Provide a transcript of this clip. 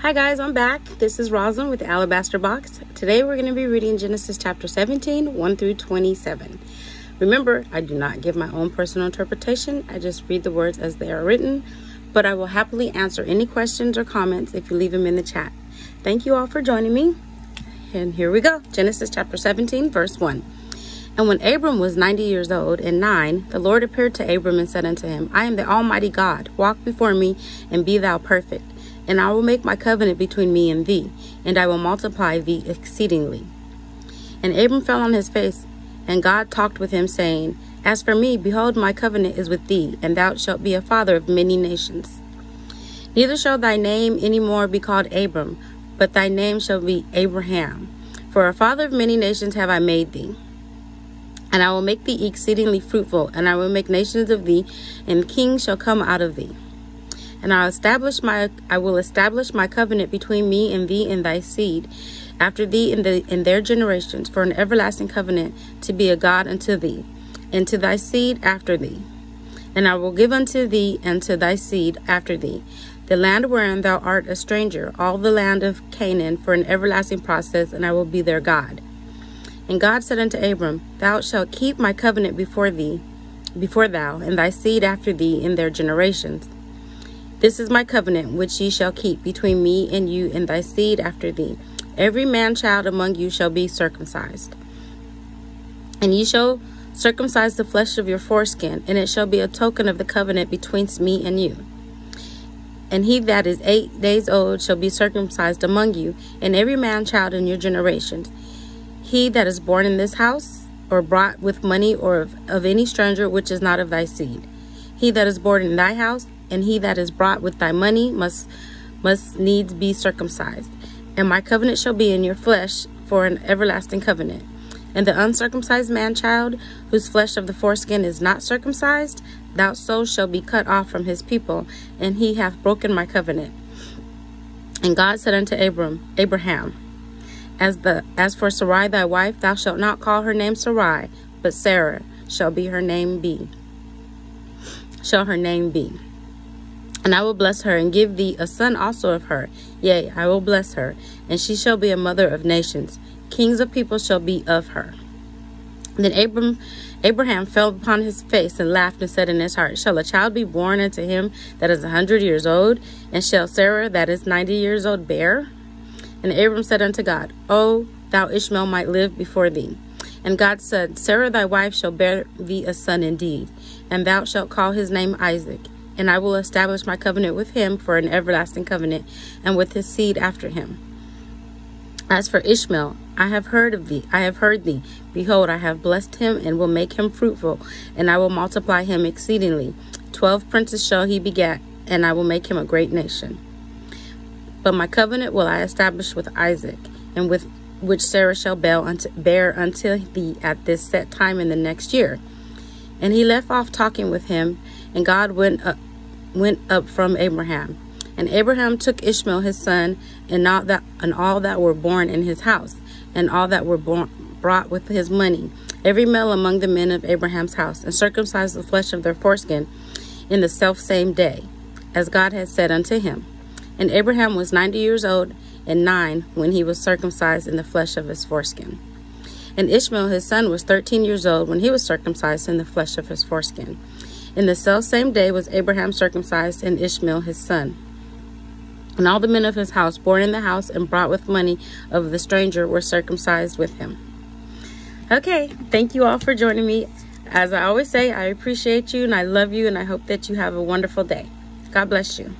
Hi guys, I'm back. This is Rosalind with the Alabaster Box. Today we're going to be reading Genesis chapter 17, 1 through 27. Remember, I do not give my own personal interpretation. I just read the words as they are written, but I will happily answer any questions or comments if you leave them in the chat. Thank you all for joining me. And here we go. Genesis chapter 17, verse 1. And when Abram was 90 years old and 9, the Lord appeared to Abram and said unto him, I am the Almighty God. Walk before me and be thou perfect. And I will make my covenant between me and thee, and I will multiply thee exceedingly. And Abram fell on his face, and God talked with him, saying, As for me, behold, my covenant is with thee, and thou shalt be a father of many nations. Neither shall thy name any more be called Abram, but thy name shall be Abraham. For a father of many nations have I made thee. And I will make thee exceedingly fruitful, and I will make nations of thee, and kings shall come out of thee. And I will establish my covenant between me and thee and thy seed after thee in their generations, for an everlasting covenant, to be a God unto thee, and to thy seed after thee. And I will give unto thee and to thy seed after thee the land wherein thou art a stranger, all the land of Canaan, for an everlasting process, and I will be their God. And God said unto Abram, Thou shalt keep my covenant before thou and thy seed after thee in their generations. This is my covenant which ye shall keep between me and you and thy seed after thee. Every man-child among you shall be circumcised. And ye shall circumcise the flesh of your foreskin, and it shall be a token of the covenant betwixt me and you. And he that is 8 days old shall be circumcised among you, and every man-child in your generations. He that is born in this house, or brought with money, or of any stranger which is not of thy seed. He that is born in thy house, and he that is brought with thy money must needs be circumcised. And my covenant shall be in your flesh for an everlasting covenant. And the uncircumcised man-child, whose flesh of the foreskin is not circumcised, thou soul shall be cut off from his people, and he hath broken my covenant. And God said unto Abraham, As for Sarai thy wife, thou shalt not call her name Sarai, but Sarah shall her name be. And I will bless her, and give thee a son also of her. Yea, I will bless her, and she shall be a mother of nations. Kings of people shall be of her. Then Abraham fell upon his face and laughed and said in his heart, Shall a child be born unto him that is 100 years old? And shall Sarah that is 90 years old bear? And Abram said unto God, O thou Ishmael might live before thee. And God said, Sarah thy wife shall bear thee a son indeed, and thou shalt call his name Isaac. And I will establish my covenant with him for an everlasting covenant, and with his seed after him. As for Ishmael, I have heard thee. Behold, I have blessed him, and will make him fruitful, and I will multiply him exceedingly. 12 princes shall he beget, and I will make him a great nation. But my covenant will I establish with Isaac, and with which Sarah shall bear unto thee at this set time in the next year. And he left off talking with him, and God went up from Abraham. And Abraham took Ishmael his son, and all that were born in his house, and all that were brought with his money, every male among the men of Abraham's house, and circumcised the flesh of their foreskin in the selfsame day, as God had said unto him. And Abraham was 90 years old and 9 when he was circumcised in the flesh of his foreskin. And Ishmael his son was 13 years old when he was circumcised in the flesh of his foreskin. In the selfsame day was Abraham circumcised, and Ishmael his son. And all the men of his house, born in the house and brought with money of the stranger, were circumcised with him. Okay, thank you all for joining me. As I always say, I appreciate you, and I love you, and I hope that you have a wonderful day. God bless you.